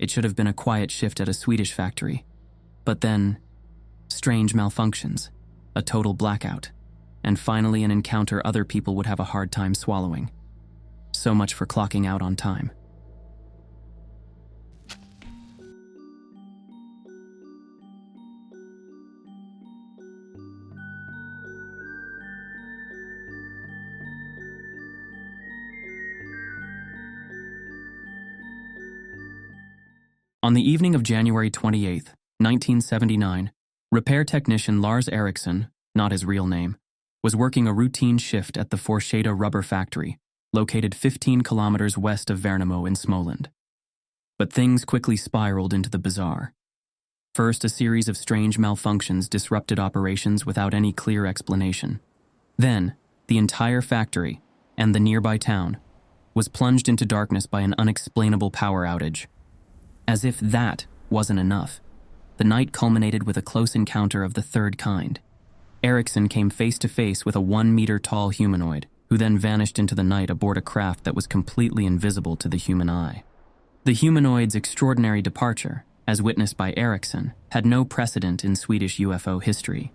It should have been a quiet shift at a Swedish factory. But then, strange malfunctions, a total blackout, and finally an encounter other people would have a hard time swallowing. So much for clocking out on time. On the evening of January 28, 1979, repair technician Lars Eriksson, not his real name, was working a routine shift at the Forsheda rubber factory, located 15 kilometers west of Värnamo in Småland. But things quickly spiraled into the bizarre. First, a series of strange malfunctions disrupted operations without any clear explanation. Then, the entire factory, and the nearby town, was plunged into darkness by an unexplainable power outage. As if that wasn't enough, the night culminated with a close encounter of the third kind. Eriksson came face to face with a 1-meter-tall humanoid, who then vanished into the night aboard a craft that was completely invisible to the human eye. The humanoid's extraordinary departure, as witnessed by Eriksson, had no precedent in Swedish UFO history,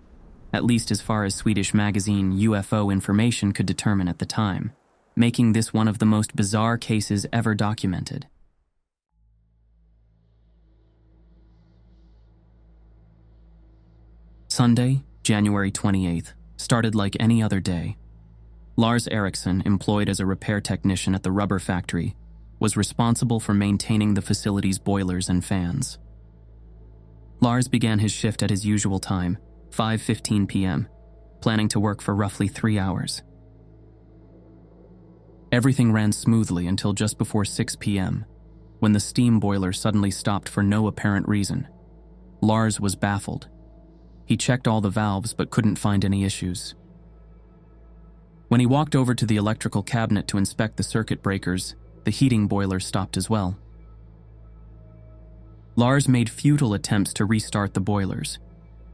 at least as far as Swedish magazine UFO-Information could determine at the time, making this one of the most bizarre cases ever documented. Sunday, January 28th, started like any other day. Lars Eriksson, employed as a repair technician at the rubber factory, was responsible for maintaining the facility's boilers and fans. Lars began his shift at his usual time, 5:15 p.m., planning to work for roughly 3 hours. Everything ran smoothly until just before 6 p.m., when the steam boiler suddenly stopped for no apparent reason. Lars was baffled. He checked all the valves but couldn't find any issues. When he walked over to the electrical cabinet to inspect the circuit breakers, the heating boiler stopped as well. Lars made futile attempts to restart the boilers.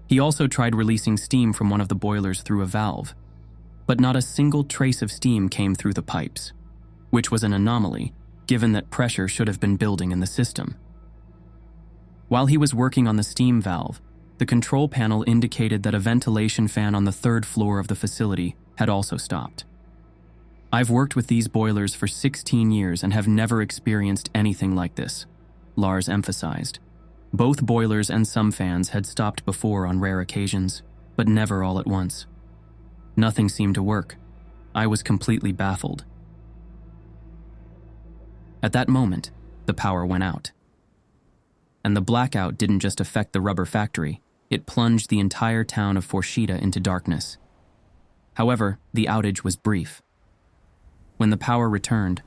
He also tried releasing steam from one of the boilers through a valve, but not a single trace of steam came through the pipes, which was an anomaly, given that pressure should have been building in the system. While he was working on the steam valve, the control panel indicated that a ventilation fan on the 3rd floor of the facility had also stopped. "I've worked with these boilers for 16 years and have never experienced anything like this," Lars emphasized. Both boilers and some fans had stopped before on rare occasions, but never all at once. Nothing seemed to work. I was completely baffled. At that moment, the power went out. And the blackout didn't just affect the rubber factory, it plunged the entire town of Forsheda into darkness. However, the outage was brief. When the power returned,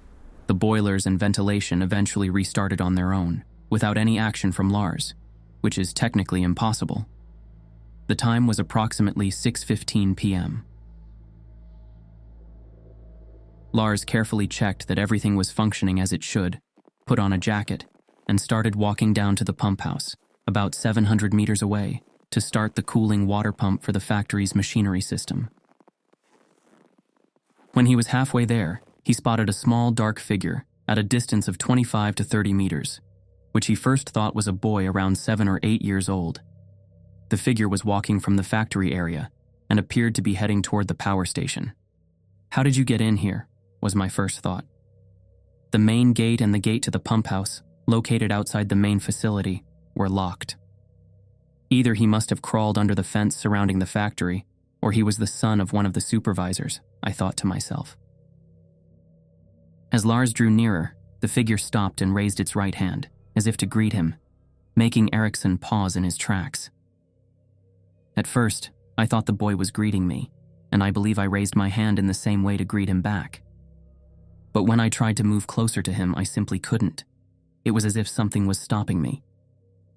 the boilers and ventilation eventually restarted on their own, without any action from Lars, which is technically impossible. The time was approximately 6:15 p.m. Lars carefully checked that everything was functioning as it should, put on a jacket, and started walking down to the pump house, about 700 meters away, to start the cooling water pump for the factory's machinery system. When he was halfway there, he spotted a small dark figure at a distance of 25 to 30 meters, which he first thought was a boy around 7 or 8 years old. The figure was walking from the factory area and appeared to be heading toward the power station. "How did you get in here?" was my first thought. The main gate and the gate to the pump house, located outside the main facility, were locked. Either he must have crawled under the fence surrounding the factory, or he was the son of one of the supervisors, I thought to myself. As Lars drew nearer, the figure stopped and raised its right hand, as if to greet him, making Eriksson pause in his tracks. At first, I thought the boy was greeting me, and I believe I raised my hand in the same way to greet him back. But when I tried to move closer to him, I simply couldn't. It was as if something was stopping me.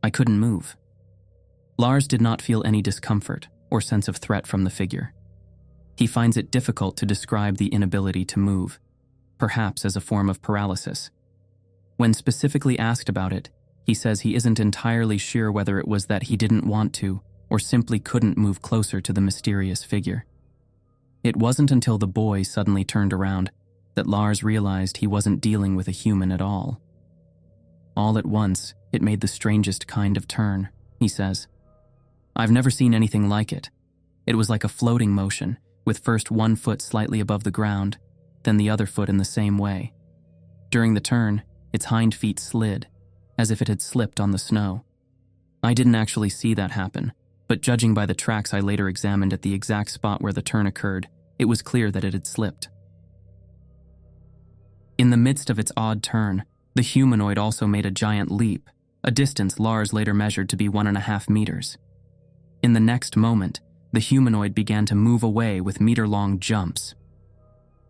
I couldn't move. Lars did not feel any discomfort or sense of threat from the figure. He finds it difficult to describe the inability to move, perhaps as a form of paralysis. When specifically asked about it, he says he isn't entirely sure whether it was that he didn't want to or simply couldn't move closer to the mysterious figure. It wasn't until the boy suddenly turned around that Lars realized he wasn't dealing with a human at all. All at once, it made the strangest kind of turn, he says. I've never seen anything like it. It was like a floating motion, with first one foot slightly above the ground, then the other foot in the same way. During the turn, its hind feet slid, as if it had slipped on the snow. I didn't actually see that happen, but judging by the tracks I later examined at the exact spot where the turn occurred, it was clear that it had slipped. In the midst of its odd turn, the humanoid also made a giant leap, a distance Lars later measured to be 1.5 meters. In the next moment, the humanoid began to move away with meter-long jumps.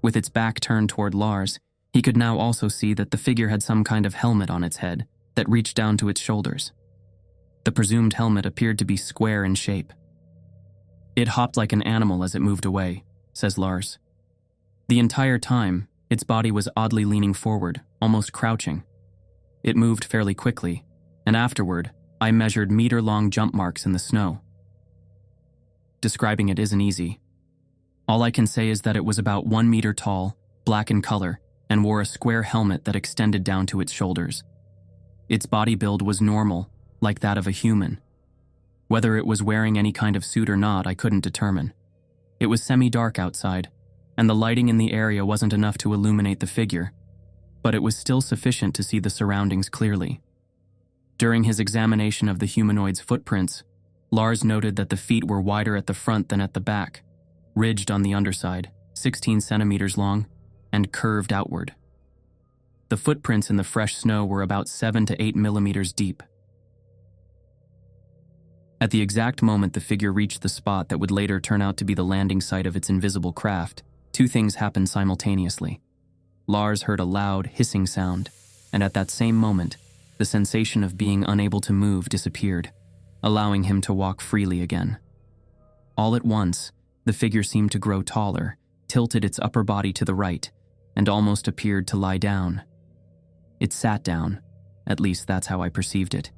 With its back turned toward Lars, he could now also see that the figure had some kind of helmet on its head that reached down to its shoulders. The presumed helmet appeared to be square in shape. It hopped like an animal as it moved away, says Lars. The entire time, its body was oddly leaning forward, almost crouching. It moved fairly quickly, and afterward, I measured meter-long jump marks in the snow. Describing it isn't easy. All I can say is that it was about 1 meter tall, black in color, and wore a square helmet that extended down to its shoulders. Its body build was normal, like that of a human. Whether it was wearing any kind of suit or not, I couldn't determine. It was semi-dark outside, and the lighting in the area wasn't enough to illuminate the figure, but it was still sufficient to see the surroundings clearly. During his examination of the humanoid's footprints, Lars noted that the feet were wider at the front than at the back, ridged on the underside, 16 centimeters long, and curved outward. The footprints in the fresh snow were about 7 to 8 millimeters deep. At the exact moment the figure reached the spot that would later turn out to be the landing site of its invisible craft, two things happened simultaneously. Lars heard a loud, hissing sound, and at that same moment, the sensation of being unable to move disappeared, allowing him to walk freely again. All at once, the figure seemed to grow taller, tilted its upper body to the right, and almost appeared to lie down. It sat down, at least that's how I perceived it,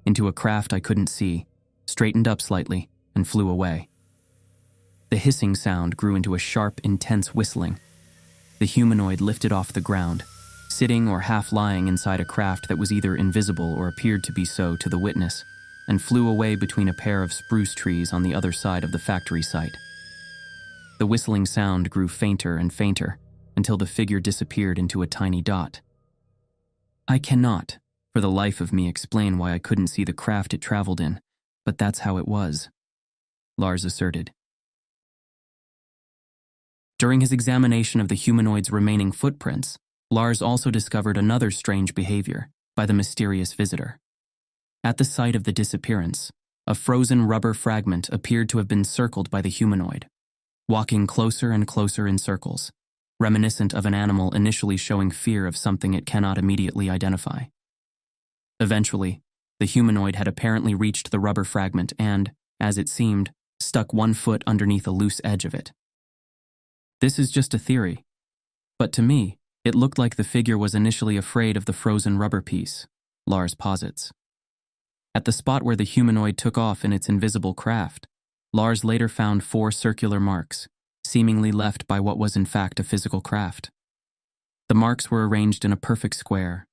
into a craft I couldn't see, straightened up slightly, and flew away. The hissing sound grew into a sharp, intense whistling. The humanoid lifted off the ground, sitting or half lying inside a craft that was either invisible or appeared to be so to the witness, and flew away between a pair of spruce trees on the other side of the factory site. The whistling sound grew fainter and fainter until the figure disappeared into a tiny dot. I cannot, for the life of me, explain why I couldn't see the craft it traveled in, but that's how it was, Lars asserted. During his examination of the humanoid's remaining footprints, Lars also discovered another strange behavior by the mysterious visitor. At the site of the disappearance, a frozen rubber fragment appeared to have been circled by the humanoid, walking closer and closer in circles, reminiscent of an animal initially showing fear of something it cannot immediately identify. Eventually, the humanoid had apparently reached the rubber fragment and, as it seemed, stuck 1 foot underneath a loose edge of it. This is just a theory, but to me, it looked like the figure was initially afraid of the frozen rubber piece, Lars posits. At the spot where the humanoid took off in its invisible craft, Lars later found 4 circular marks, seemingly left by what was in fact a physical craft. The marks were arranged in a perfect square.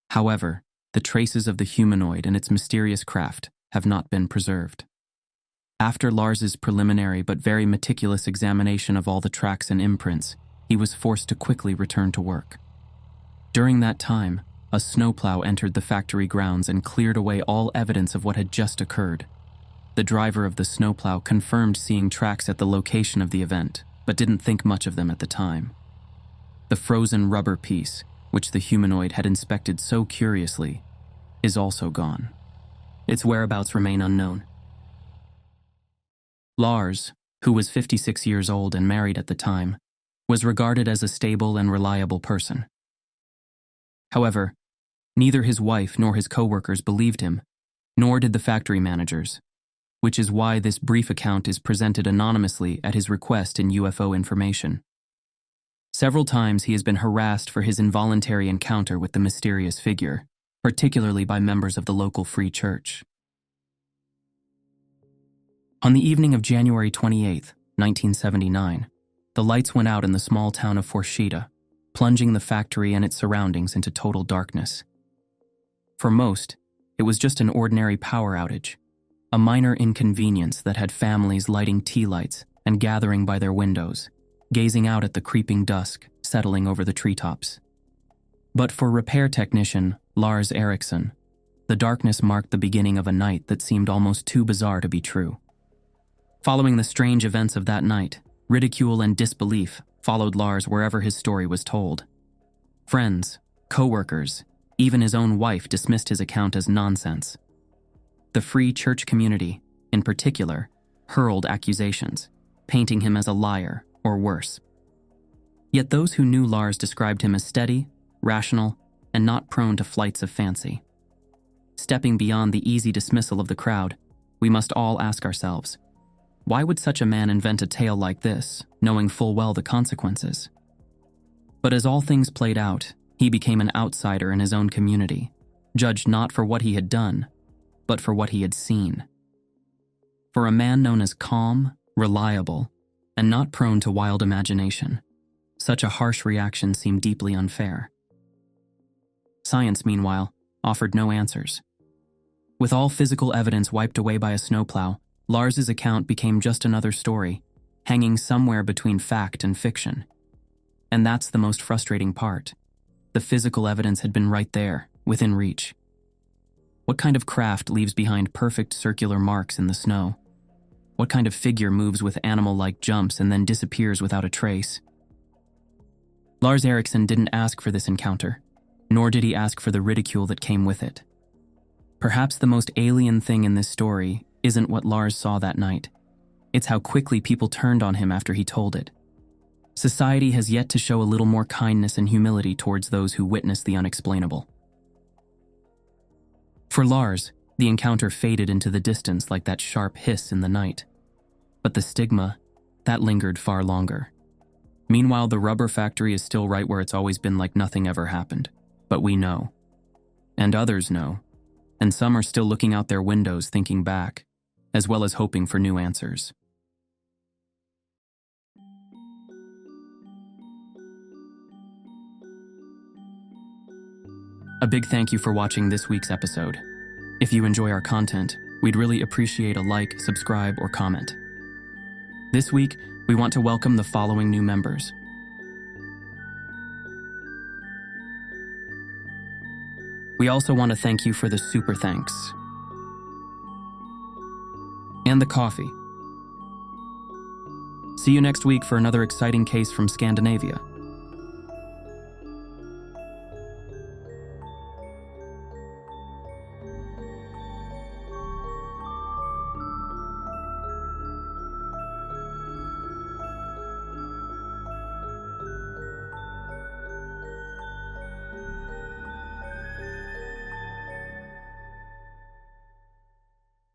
However, the traces of the humanoid and its mysterious craft have not been preserved. After Lars's preliminary but very meticulous examination of all the tracks and imprints, he was forced to quickly return to work. During that time, a snowplow entered the factory grounds and cleared away all evidence of what had just occurred. The driver of the snowplow confirmed seeing tracks at the location of the event, but didn't think much of them at the time. The frozen rubber piece, which the humanoid had inspected so curiously, is also gone. Its whereabouts remain unknown. Lars, who was 56 years old and married at the time, was regarded as a stable and reliable person. However, neither his wife nor his co-workers believed him, nor did the factory managers, which is why this brief account is presented anonymously at his request in UFO-Information. Several times he has been harassed for his involuntary encounter with the mysterious figure, particularly by members of the local Free Church. On the evening of January 28, 1979, the lights went out in the small town of Forsheda, plunging the factory and its surroundings into total darkness. For most, it was just an ordinary power outage, a minor inconvenience that had families lighting tea lights and gathering by their windows, gazing out at the creeping dusk settling over the treetops. But for repair technician Lars Eriksson, the darkness marked the beginning of a night that seemed almost too bizarre to be true. Following the strange events of that night, ridicule and disbelief followed Lars wherever his story was told. Friends, co-workers, even his own wife dismissed his account as nonsense. The free church community, in particular, hurled accusations, painting him as a liar or worse. Yet those who knew Lars described him as steady, rational, and not prone to flights of fancy. Stepping beyond the easy dismissal of the crowd, we must all ask ourselves, why would such a man invent a tale like this, knowing full well the consequences? But as all things played out, he became an outsider in his own community, judged not for what he had done, but for what he had seen. For a man known as calm, reliable, and not prone to wild imagination, such a harsh reaction seemed deeply unfair. Science, meanwhile, offered no answers. With all physical evidence wiped away by a snowplow, Lars's account became just another story, hanging somewhere between fact and fiction. And that's the most frustrating part. The physical evidence had been right there, within reach. What kind of craft leaves behind perfect circular marks in the snow? What kind of figure moves with animal-like jumps and then disappears without a trace? Lars Eriksson didn't ask for this encounter, nor did he ask for the ridicule that came with it. Perhaps the most alien thing in this story isn't what Lars saw that night. It's how quickly people turned on him after he told it. Society has yet to show a little more kindness and humility towards those who witness the unexplainable. For Lars, the encounter faded into the distance like that sharp hiss in the night. But the stigma, that lingered far longer. Meanwhile, the rubber factory is still right where it's always been, like nothing ever happened. But we know. And others know. And some are still looking out their windows thinking back, as well as hoping for new answers. A big thank you for watching this week's episode. If you enjoy our content, we'd really appreciate a like, subscribe, or comment. This week, we want to welcome the following new members. We also want to thank you for the super thanks. And the coffee. See you next week for another exciting case from Scandinavia.